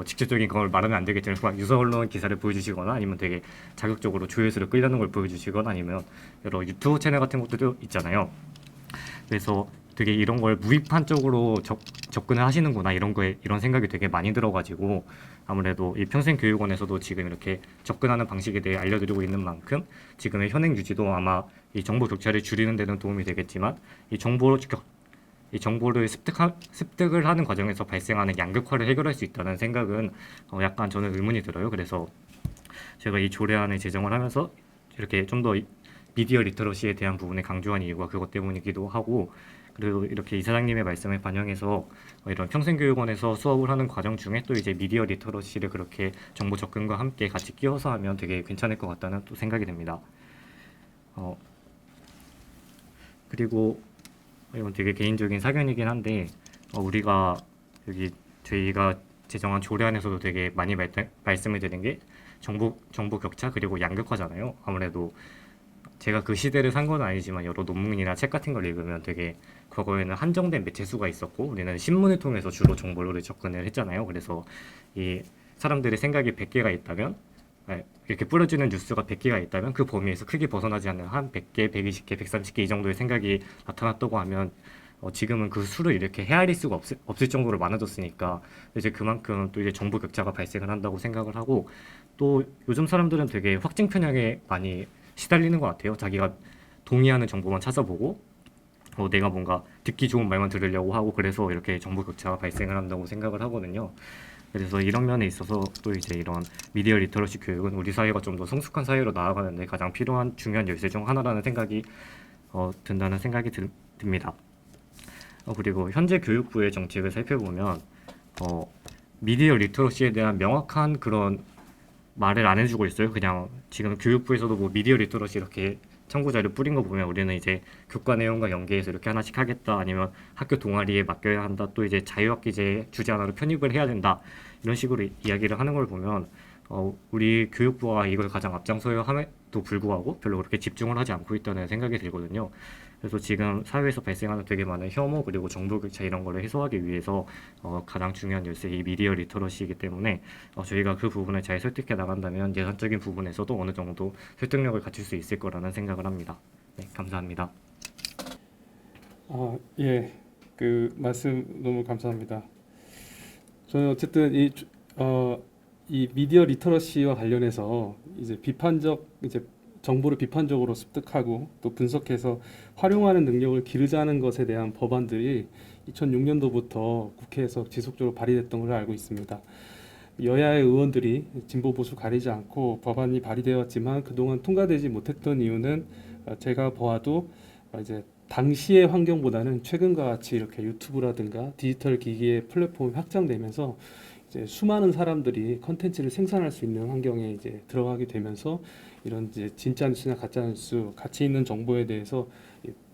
직접적인 걸 말하면 안 되겠지만 막 유사 언론 기사를 보여주시거나 아니면 되게 자극적으로 조회수를 끌려는 걸 보여주시거나 아니면 여러 유튜브 채널 같은 것도 있잖아요. 그래서 되게 이런 걸 무의판 쪽으로 접근을 하시는구나 이런 생각이 되게 많이 들어가지고 아무래도 이 평생교육원에서도 지금 이렇게 접근하는 방식에 대해 알려드리고 있는 만큼 지금의 현행 유지도 아마 이 정보 격차를 줄이는 데는 도움이 되겠지만 이 정보를 습득을 하는 과정에서 발생하는 양극화를 해결할 수 있다는 생각은 약간 저는 의문이 들어요. 그래서 제가 이 조례안을 제정을 하면서 이렇게 좀 더 미디어 리터러시에 대한 부분을 강조한 이유가 그것 때문이기도 하고, 그리고 이렇게 이사장님의 말씀을 반영해서 이런 평생교육원에서 수업을 하는 과정 중에 또 이제 미디어 리터러시를 그렇게 정보 접근과 함께 같이 끼워서 하면 되게 괜찮을 것 같다는 또 생각이 듭니다. 그리고 이건 되게 개인적인 사견이긴 한데 우리가 여기 저희가 제정한 조례안에서도 되게 많이 말씀을 드린 게 정보 격차 그리고 양극화잖아요. 아무래도 제가 그 시대를 산 건 아니지만 여러 논문이나 책 같은 걸 읽으면 되게 과거에는 한정된 매체 수가 있었고 우리는 신문을 통해서 주로 정보를 접근을 했잖아요. 그래서 이 사람들의 생각이 100개가 있다면 이렇게 뿌려지는 뉴스가 100개가 있다면 그 범위에서 크게 벗어나지 않는 한 100개, 120개, 130개 이 정도의 생각이 나타났다고 하면 지금은 그 수를 이렇게 헤아릴 수가 없을 정도로 많아졌으니까 이제 그만큼 또 이제 정보 격차가 발생을 한다고 생각을 하고 또 요즘 사람들은 되게 확증 편향에 많이 시달리는 것 같아요. 자기가 동의하는 정보만 찾아보고 내가 뭔가 듣기 좋은 말만 들으려고 하고 그래서 이렇게 정보 격차가 발생을 한다고 생각을 하거든요. 그래서 이런 면에 있어서 또 이제 이런 미디어 리터러시 교육은 우리 사회가 좀 더 성숙한 사회로 나아가는데 가장 필요한 중요한 열쇠 중 하나라는 생각이 든다는 생각이 듭니다. 그리고 현재 교육부의 정책을 살펴보면 미디어 리터러시에 대한 명확한 그런 말을 안 해주고 있어요. 그냥 지금 교육부에서도 뭐 미디어 리터러시 이렇게 참고자료 뿌린 거 보면 우리는 이제 교과 내용과 연계해서 이렇게 하나씩 하겠다 아니면 학교 동아리에 맡겨야 한다 또 이제 자유학기제 주제 하나로 편입을 해야 된다 이런 식으로 이야기를 하는 걸 보면 우리 교육부가 이걸 가장 앞장서야 함에도 불구하고 별로 그렇게 집중을 하지 않고 있다는 생각이 들거든요. 그래서 지금 사회에서 발생하는 되게 많은 혐오 그리고 정보 격차 이런 거를 해소하기 위해서 가장 중요한 열쇠 이 미디어 리터러시이기 때문에 저희가 그 부분을 잘 설득해 나간다면 예산적인 부분에서도 어느 정도 설득력을 갖출 수 있을 거라는 생각을 합니다. 네, 감사합니다. 예, 그 말씀 너무 감사합니다. 저는 어쨌든 이 미디어 리터러시와 관련해서 이제 정보를 비판적으로 습득하고 또 분석해서 활용하는 능력을 기르자는 것에 대한 법안들이 2006년도부터 국회에서 지속적으로 발의됐던 걸로 알고 있습니다. 여야의 의원들이 진보 보수 가리지 않고 법안이 발의되었지만 그동안 통과되지 못했던 이유는 제가 보아도 이제 당시의 환경보다는 최근과 같이 이렇게 유튜브라든가 디지털 기기의 플랫폼이 확장되면서 이제 수많은 사람들이 컨텐츠를 생산할 수 있는 환경에 이제 들어가게 되면서 이런 이제 진짜 뉴스나 가짜 뉴스, 가치 있는 정보에 대해서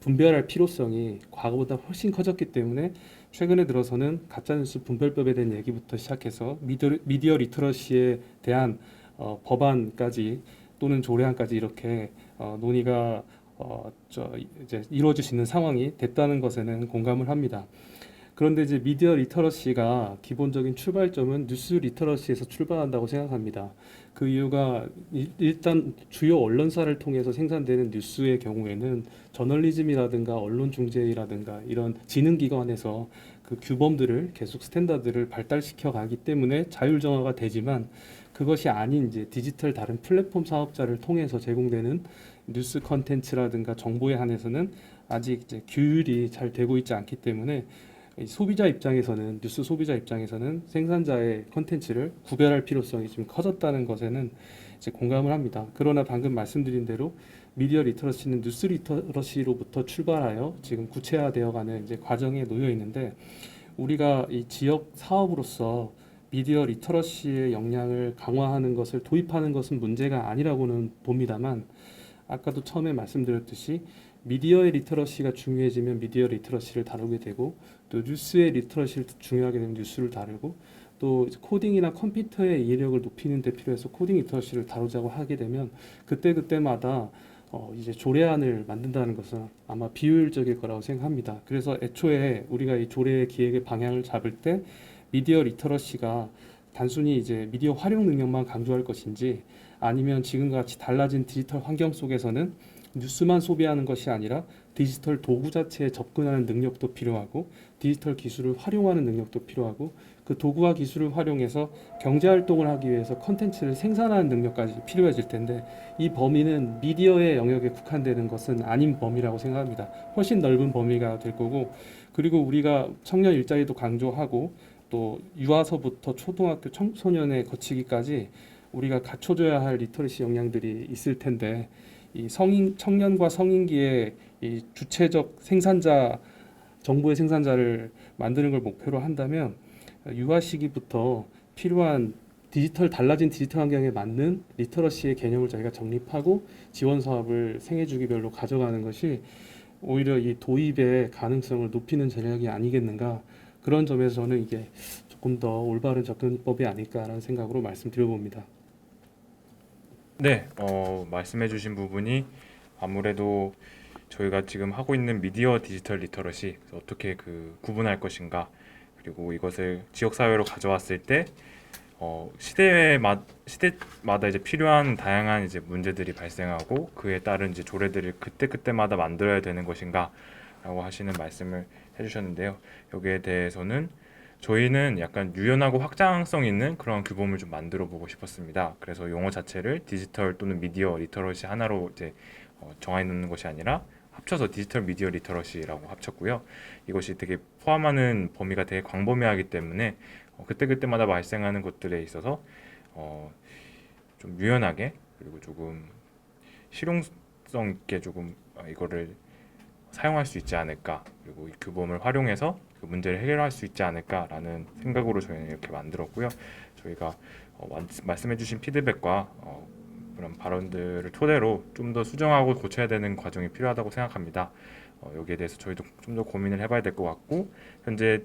분별할 필요성이 과거보다 훨씬 커졌기 때문에 최근에 들어서는 가짜 뉴스 분별법에 대한 얘기부터 시작해서 미디어 리터러시에 대한 법안까지 또는 조례안까지 이렇게 논의가 이제 이루어질 수 있는 상황이 됐다는 것에는 공감을 합니다. 그런데 이제 미디어 리터러시가 기본적인 출발점은 뉴스 리터러시에서 출발한다고 생각합니다. 그 이유가 일단 주요 언론사를 통해서 생산되는 뉴스의 경우에는 저널리즘이라든가 언론중재라든가 이런 지능기관에서 그 규범들을 계속 스탠다드를 발달시켜 가기 때문에 자율정화가 되지만 그것이 아닌 이제 디지털 다른 플랫폼 사업자를 통해서 제공되는 뉴스 컨텐츠라든가 정보에 한해서는 아직 이제 규율이 잘 되고 있지 않기 때문에 소비자 입장에서는 뉴스 소비자 입장에서는 생산자의 컨텐츠를 구별할 필요성이 좀 커졌다는 것에는 이제 공감을 합니다. 그러나 방금 말씀드린 대로 미디어 리터러시는 뉴스 리터러시로부터 출발하여 지금 구체화되어가는 이제 과정에 놓여 있는데 우리가 이 지역 사업으로서 미디어 리터러시의 역량을 강화하는 것을 도입하는 것은 문제가 아니라고는 봅니다만 아까도 처음에 말씀드렸듯이 미디어의 리터러시가 중요해지면 미디어 리터러시를 다루게 되고 또 뉴스의 리터러시를 중요하게 되면 뉴스를 다루고 또 코딩이나 컴퓨터의 이해력을 높이는 데 필요해서 코딩 리터러시를 다루자고 하게 되면 그때마다 이제 조례안을 만든다는 것은 아마 비효율적일 거라고 생각합니다. 그래서 애초에 우리가 이 조례 기획의 방향을 잡을 때 미디어 리터러시가 단순히 이제 미디어 활용 능력만 강조할 것인지 아니면 지금과 같이 달라진 디지털 환경 속에서는 뉴스만 소비하는 것이 아니라 디지털 도구 자체에 접근하는 능력도 필요하고 디지털 기술을 활용하는 능력도 필요하고 그 도구와 기술을 활용해서 경제 활동을 하기 위해서 컨텐츠를 생산하는 능력까지 필요해질 텐데 이 범위는 미디어의 영역에 국한되는 것은 아닌 범위라고 생각합니다. 훨씬 넓은 범위가 될 거고 그리고 우리가 청년 일자리도 강조하고 또 유아서부터 초등학교 청소년에 거치기까지 우리가 갖춰줘야 할 리터러시 역량들이 있을 텐데 이 청년과 성인기의 이 주체적 생산자, 정보의 생산자를 만드는 걸 목표로 한다면 유아 시기부터 필요한 달라진 디지털 환경에 맞는 리터러시의 개념을 저희가 정립하고 지원 사업을 생애 주기별로 가져가는 것이 오히려 이 도입의 가능성을 높이는 전략이 아니겠는가, 그런 점에서 저는 이게 조금 더 올바른 접근법이 아닐까라는 생각으로 말씀드려봅니다. 네, 말씀해주신 부분이 아무래도 저희가 지금 하고 있는 미디어 디지털 리터러시 어떻게 구분할 것인가, 그리고 이것을 지역 사회로 가져왔을 때 시대마다 이제 필요한 다양한 이제 문제들이 발생하고 그에 따른 이제 조례들을 그때그때마다 만들어야 되는 것인가라고 하시는 말씀을 해주셨는데요. 여기에 대해서는 저희는 약간 유연하고 확장성 있는 그런 규범을 좀 만들어 보고 싶었습니다. 그래서 용어 자체를 디지털 또는 미디어 리터러시 하나로 이제 정해 놓는 것이 아니라 합쳐서 디지털 미디어 리터러시라고 합쳤고요. 이것이 되게 포함하는 범위가 되게 광범위하기 때문에 그때그때마다 발생하는 것들에 있어서 좀 유연하게, 그리고 조금 실용성 있게 조금 이거를 사용할 수 있지 않을까, 그리고 이 규범을 활용해서 그 문제를 해결할 수 있지 않을까라는 생각으로 저희는 이렇게 만들었고요. 저희가 말씀해주신 피드백과 그런 발언들을 토대로 좀 더 수정하고 고쳐야 되는 과정이 필요하다고 생각합니다. 여기에 대해서 저희도 좀 더 고민을 해봐야 될 것 같고, 현재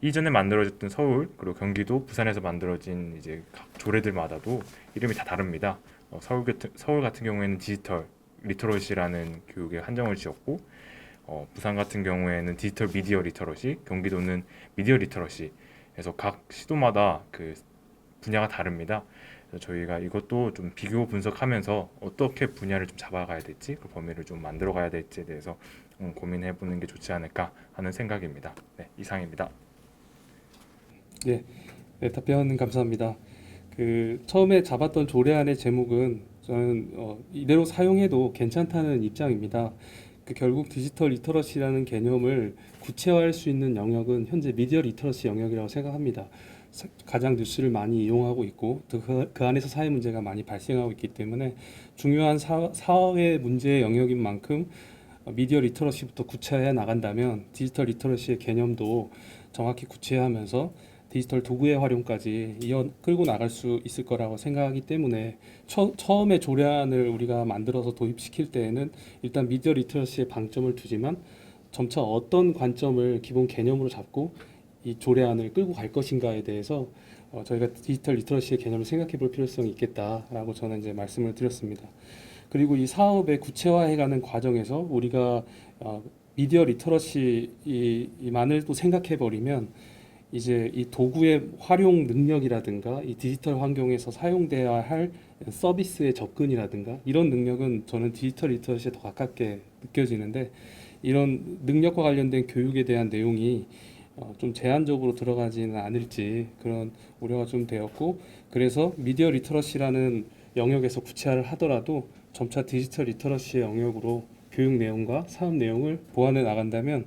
이전에 만들어졌던 서울, 그리고 경기도, 부산에서 만들어진 이제 각 조례들마다도 이름이 다 다릅니다. 서울 같은 경우에는 디지털 리터러시라는 교육에 한정을 지었고, 부산 같은 경우에는 디지털 미디어 리터러시, 경기도는 미디어 리터러시. 그래서 각 시도마다 그 분야가 다릅니다. 그래서 저희가 이것도 좀 비교 분석하면서 어떻게 분야를 좀 잡아가야 될지, 그 범위를 좀 만들어 가야 될지에 대해서 고민해 보는 게 좋지 않을까 하는 생각입니다. 네, 이상입니다. 네, 답변 감사합니다. 처음에 잡았던 조례안의 제목은 저는 이대로 사용해도 괜찮다는 입장입니다. 결국 디지털 리터러시라는 개념을 구체화할 수 있는 영역은 현재 미디어 리터러시 영역이라고 생각합니다. 가장 뉴스를 많이 이용하고 있고 그 안에서 사회 문제가 많이 발생하고 있기 때문에 중요한 사회 문제의 영역인 만큼 미디어 리터러시부터 구체화해 나간다면 디지털 리터러시의 개념도 정확히 구체화하면서 디지털 도구의 활용까지 끌고 나갈 수 있을 거라고 생각하기 때문에 처음에 조례안을 우리가 만들어서 도입시킬 때에는 일단 미디어 리터러시에 방점을 두지만 점차 어떤 관점을 기본 개념으로 잡고 이 조례안을 끌고 갈 것인가에 대해서 저희가 디지털 리터러시의 개념을 생각해 볼 필요성이 있겠다라고 저는 이제 말씀을 드렸습니다. 그리고 이 사업의 구체화해가는 과정에서 우리가 미디어 리터러시만을 또 생각해 버리면 이제 이 도구의 활용 능력이라든가 이 디지털 환경에서 사용돼야 할 서비스의 접근이라든가 이런 능력은 저는 디지털 리터러시에 더 가깝게 느껴지는데, 이런 능력과 관련된 교육에 대한 내용이 좀 제한적으로 들어가지는 않을지 그런 우려가 좀 되었고, 그래서 미디어 리터러시라는 영역에서 구체화를 하더라도 점차 디지털 리터러시의 영역으로 교육 내용과 사업 내용을 보완해 나간다면,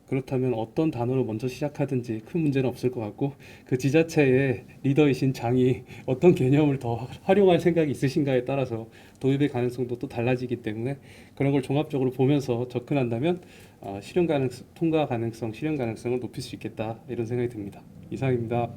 그렇다면 어떤 단어로 먼저 시작하든지 큰 문제는 없을 것 같고, 그 지자체의 리더이신 장이 어떤 개념을 더 활용할 생각이 있으신가에 따라서 도입의 가능성도 또 달라지기 때문에 그런 걸 종합적으로 보면서 접근한다면 통과 가능성, 실현 가능성을 높일 수 있겠다, 이런 생각이 듭니다. 이상입니다.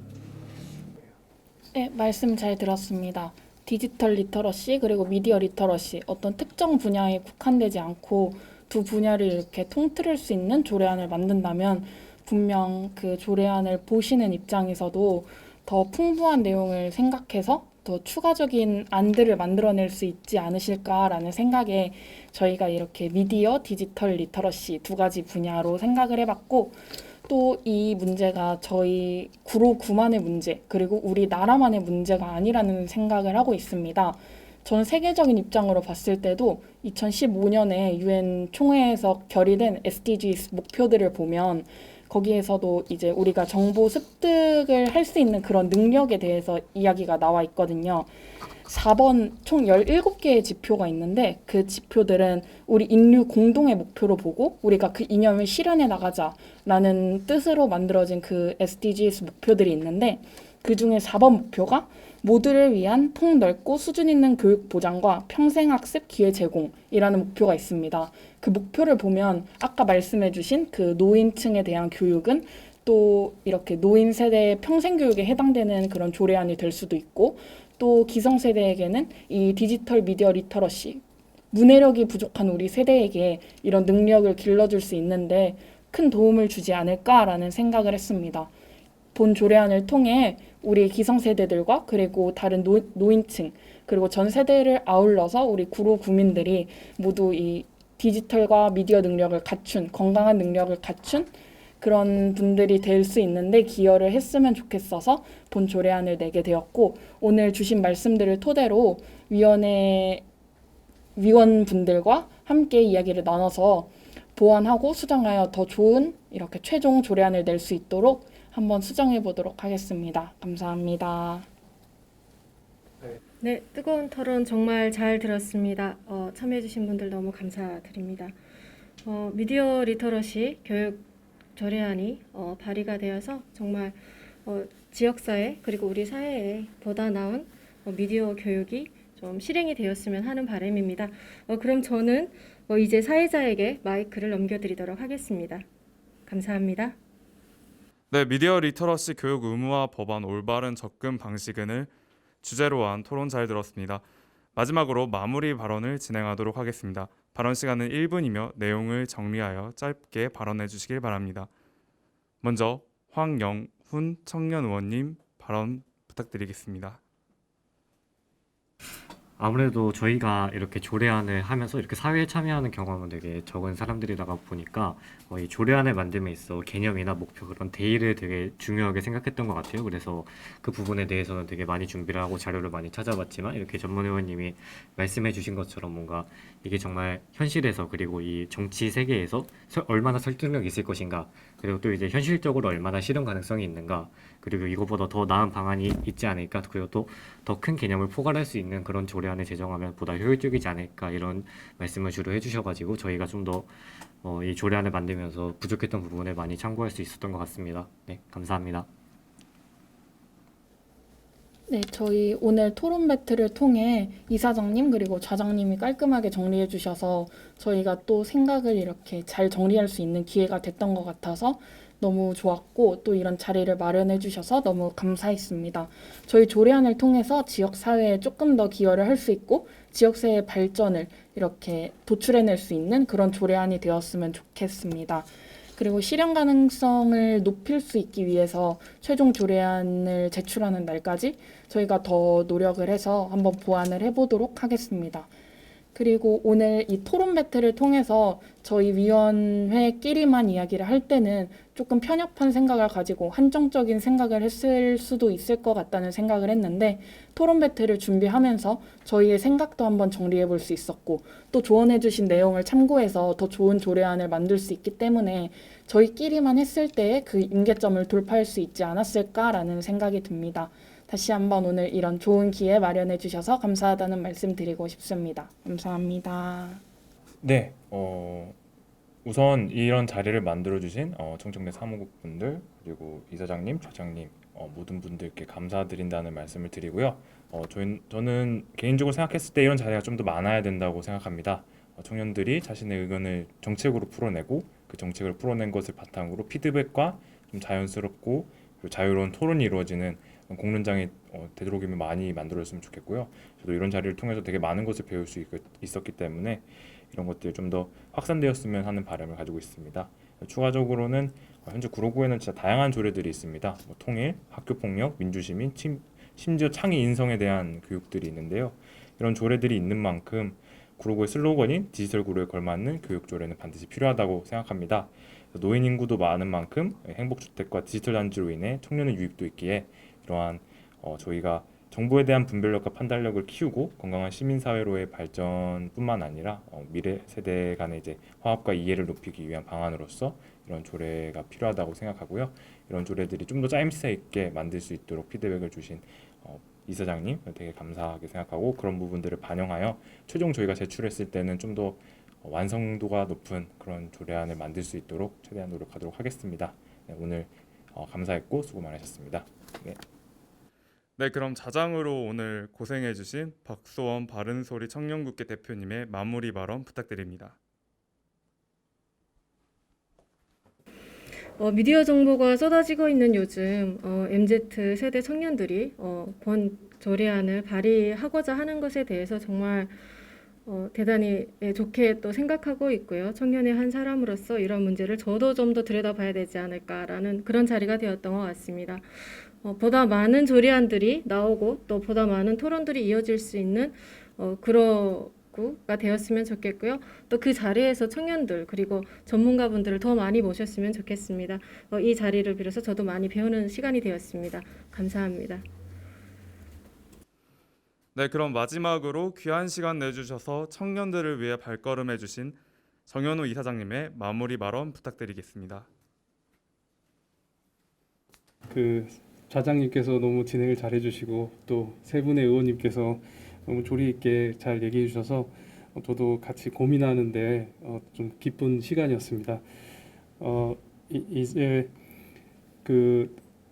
네, 말씀 잘 들었습니다. 디지털 리터러시 그리고 미디어 리터러시, 어떤 특정 분야에 국한되지 않고 두 분야를 이렇게 통틀을 수 있는 조례안을 만든다면 분명 그 조례안을 보시는 입장에서도 더 풍부한 내용을 생각해서 더 추가적인 안들을 만들어낼 수 있지 않으실까라는 생각에 저희가 이렇게 미디어, 디지털 리터러시 두 가지 분야로 생각을 해봤고, 또 이 문제가 저희 구로 구만의 문제 그리고 우리나라만의 문제가 아니라는 생각을 하고 있습니다. 전 세계적인 입장으로 봤을 때도 2015년에 UN 총회에서 결의된 SDGs 목표들을 보면 거기에서도 이제 우리가 정보 습득을 할 수 있는 그런 능력에 대해서 이야기가 나와 있거든요. 4번 총 17개의 지표가 있는데 그 지표들은 우리 인류 공동의 목표로 보고 우리가 그 이념을 실현해 나가자라는 뜻으로 만들어진 그 SDGs 목표들이 있는데, 그 중에 4번 목표가 모두를 위한 폭넓고 수준 있는 교육 보장과 평생학습 기회 제공이라는 목표가 있습니다. 그 목표를 보면 아까 말씀해주신 그 노인층에 대한 교육은 또 이렇게 노인 세대의 평생 교육에 해당되는 그런 조례안이 될 수도 있고, 또 기성세대에게는 이 디지털 미디어 리터러시, 문해력이 부족한 우리 세대에게 이런 능력을 길러줄 수 있는데 큰 도움을 주지 않을까라는 생각을 했습니다. 본 조례안을 통해 우리 기성세대들과 그리고 다른 노인층 그리고 전 세대를 아울러서 우리 구로 구민들이 모두 이 디지털과 미디어 능력을 갖춘, 건강한 능력을 갖춘 그런 분들이 될 수 있는데 기여를 했으면 좋겠어서 본 조례안을 내게 되었고, 오늘 주신 말씀들을 토대로 위원분들과 함께 이야기를 나눠서 보완하고 수정하여 더 좋은 이렇게 최종 조례안을 낼 수 있도록 한번 수정해 보도록 하겠습니다. 감사합니다. 네, 뜨거운 토론 정말 잘 들었습니다. 참여해주신 분들 너무 감사드립니다. 미디어 리터러시 교육 조례안이 발의가 되어서 정말 지역사회 그리고 우리 사회에 보다 나은 미디어 교육이 좀 실행이 되었으면 하는 바람입니다. 그럼 저는 이제 사회자에게 마이크를 넘겨드리도록 하겠습니다. 감사합니다. 네, 미디어 리터러시 교육 의무화 법안 올바른 접근 방식은을 주제로 한 토론 잘 들었습니다. 마지막으로 마무리 발언을 진행하도록 하겠습니다. 발언 시간은 1분이며 내용을 정리하여 짧게 발언해 주시길 바랍니다. 먼저 황영훈 청년 의원님 발언 부탁드리겠습니다. 아무래도 저희가 이렇게 조례안을 하면서 이렇게 사회에 참여하는 경험은 되게 적은 사람들이다 보니까 이 조례안을 만듦에 있어 개념이나 목표 그런 대의를 되게 중요하게 생각했던 것 같아요. 그래서 그 부분에 대해서는 되게 많이 준비를 하고 자료를 많이 찾아봤지만 이렇게 전문 의원님이 말씀해 주신 것처럼 뭔가 이게 정말 현실에서 그리고 이 정치 세계에서 얼마나 설득력이 있을 것인가, 그리고 또 이제 현실적으로 얼마나 실현 가능성이 있는가, 그리고 이거보다 더 나은 방안이 있지 않을까, 그리고 또 더 큰 개념을 포괄할 수 있는 그런 조례안을 제정하면 보다 효율적이지 않을까, 이런 말씀을 주로 해주셔가지고 저희가 좀 더 이 조례안을 만들면서 부족했던 부분을 많이 참고할 수 있었던 것 같습니다. 네, 감사합니다. 네, 저희 오늘 토론 배틀을 통해 이사장님 그리고 좌장님이 깔끔하게 정리해 주셔서 저희가 또 생각을 이렇게 잘 정리할 수 있는 기회가 됐던 것 같아서 너무 좋았고, 또 이런 자리를 마련해 주셔서 너무 감사했습니다. 저희 조례안을 통해서 지역사회에 조금 더 기여를 할 수 있고 지역사회의 발전을 이렇게 도출해낼 수 있는 그런 조례안이 되었으면 좋겠습니다. 그리고 실현 가능성을 높일 수 있기 위해서 최종 조례안을 제출하는 날까지 저희가 더 노력을 해서 한번 보완을 해보도록 하겠습니다. 그리고 오늘 이 토론 배틀을 통해서 저희 위원회끼리만 이야기를 할 때는 조금 편협한 생각을 가지고 한정적인 생각을 했을 수도 있을 것 같다는 생각을 했는데, 토론 배틀을 준비하면서 저희의 생각도 한번 정리해 볼 수 있었고, 또 조언해 주신 내용을 참고해서 더 좋은 조례안을 만들 수 있기 때문에 저희끼리만 했을 때의 그 임계점을 돌파할 수 있지 않았을까라는 생각이 듭니다. 다시 한번 오늘 이런 좋은 기회 마련해 주셔서 감사하다는 말씀 드리고 싶습니다. 감사합니다. 네, 우선 이런 자리를 만들어주신 청정대 사무국 분들 그리고 이사장님, 좌장님 모든 분들께 감사드린다는 말씀을 드리고요. 저는 개인적으로 생각했을 때 이런 자리가 좀 더 많아야 된다고 생각합니다. 청년들이 자신의 의견을 정책으로 풀어내고 그 정책을 풀어낸 것을 바탕으로 피드백과 좀 자연스럽고 그리고 자유로운 토론이 이루어지는 공론장이 되도록이면 많이 만들어졌으면 좋겠고요. 저도 이런 자리를 통해서 되게 많은 것을 배울 수 있었기 때문에 이런 것들이 좀 더 확산되었으면 하는 바람을 가지고 있습니다. 추가적으로는 현재 구로구에는 진짜 다양한 조례들이 있습니다. 통일, 학교폭력, 민주시민, 심지어 창의 인성에 대한 교육들이 있는데요. 이런 조례들이 있는 만큼 구로구의 슬로건인 디지털 구로에 걸맞는 교육 조례는 반드시 필요하다고 생각합니다. 노인 인구도 많은 만큼 행복주택과 디지털 단지로 인해 청년의 유입도 있기에 이러한 저희가 정보에 대한 분별력과 판단력을 키우고 건강한 시민사회로의 발전뿐만 아니라 미래 세대 간의 이제 화합과 이해를 높이기 위한 방안으로서 이런 조례가 필요하다고 생각하고요. 이런 조례들이 좀 더 짜임새 있게 만들 수 있도록 피드백을 주신 이사장님 되게 감사하게 생각하고, 그런 부분들을 반영하여 최종 저희가 제출했을 때는 좀 더 완성도가 높은 그런 조례안을 만들 수 있도록 최대한 노력하도록 하겠습니다. 네, 오늘 감사했고 수고 많으셨습니다. 네. 네, 그럼 자장으로 오늘 고생해주신 박소원 바른소리 청년국회 대표님의 마무리 발언 부탁드립니다. 미디어 정보가 쏟아지고 있는 요즘 MZ 세대 청년들이 본 조례안을 발의하고자 하는 것에 대해서 정말 대단히 좋게 또 생각하고 있고요. 청년의 한 사람으로서 이런 문제를 저도 좀 더 들여다봐야 되지 않을까라는 그런 자리가 되었던 것 같습니다. 보다 많은 조례안들이 나오고 또 보다 많은 토론들이 이어질 수 있는 그러구가 되었으면 좋겠고요. 또 그 자리에서 청년들 그리고 전문가분들을 더 많이 모셨으면 좋겠습니다. 이 자리를 빌어서 저도 많이 배우는 시간이 되었습니다. 감사합니다. 네, 그럼 마지막으로 귀한 시간 내주셔서 청년들을 위해 발걸음해주신 정현우 이사장님의 마무리 발언 부탁드리겠습니다. 그 좌장님께서 너무 진행을 잘 해주시고 또 세 분의 의원님께서 너무 조리 있게 잘 얘기해 주셔서 저도 같이 고민하는데 좀 기쁜 시간이었습니다. 이제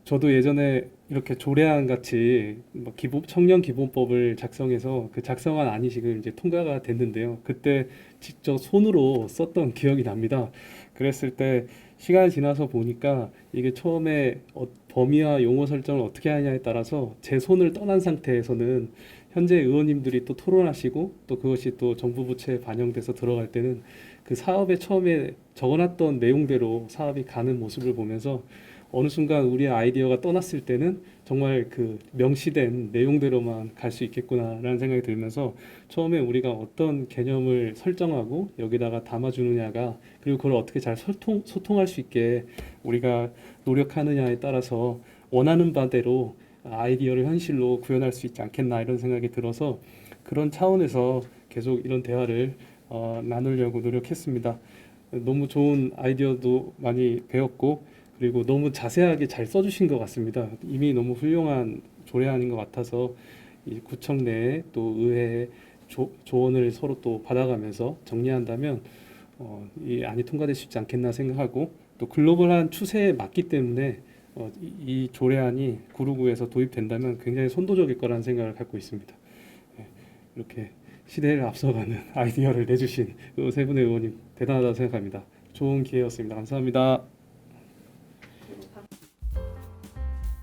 저도 예전에 이렇게 조례안 같이 뭐 청년 기본법을 작성해서 그 작성한 안이 지금 이제 통과가 됐는데요. 그때 직접 손으로 썼던 기억이 납니다. 그랬을 때 시간이 지나서 보니까 이게 처음에 범위와 용어 설정을 어떻게 하냐에 따라서 제 손을 떠난 상태에서는 현재 의원님들이 또 토론하시고 또 그것이 또 정부 부처에 반영돼서 들어갈 때는 그 사업에 처음에 적어놨던 내용대로 사업이 가는 모습을 보면서 어느 순간 우리의 아이디어가 떠났을 때는 정말 그 명시된 내용대로만 갈 수 있겠구나라는 생각이 들면서 처음에 우리가 어떤 개념을 설정하고 여기다가 담아주느냐가 그리고 그걸 어떻게 잘 소통할 수 있게 우리가 노력하느냐에 따라서 원하는 바대로 아이디어를 현실로 구현할 수 있지 않겠나 이런 생각이 들어서 그런 차원에서 계속 이런 대화를 나누려고 노력했습니다. 너무 좋은 아이디어도 많이 배웠고 그리고 너무 자세하게 잘 써주신 것 같습니다. 이미 너무 훌륭한 조례안인 것 같아서 이 구청 내에 또 의회의 조언을 서로 또 받아가면서 정리한다면 이 안이 통과될 수 있지 않겠나 생각하고 또 글로벌한 추세에 맞기 때문에 이 조례안이 구로구에서 도입된다면 굉장히 선도적일 거라는 생각을 갖고 있습니다. 이렇게 시대를 앞서가는 아이디어를 내주신 세 분의 의원님 대단하다고 생각합니다. 좋은 기회였습니다. 감사합니다.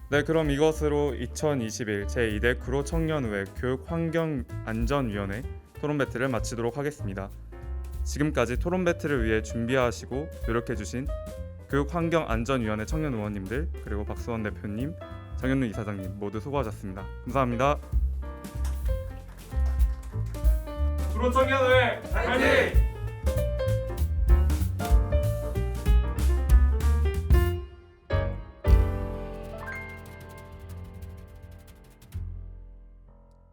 네, 그럼 이것으로 2021 제2대 구로청년의회 교육환경안전위원회 토론 배틀을 마치도록 하겠습니다. 지금까지 토론 배틀을 위해 준비하시고 노력해주신 교육환경안전위원회 청년 의원님들 그리고 박수원 대표님, 정현우 이사장님 모두 수고하셨습니다. 감사합니다. 구로청년의회 화이팅!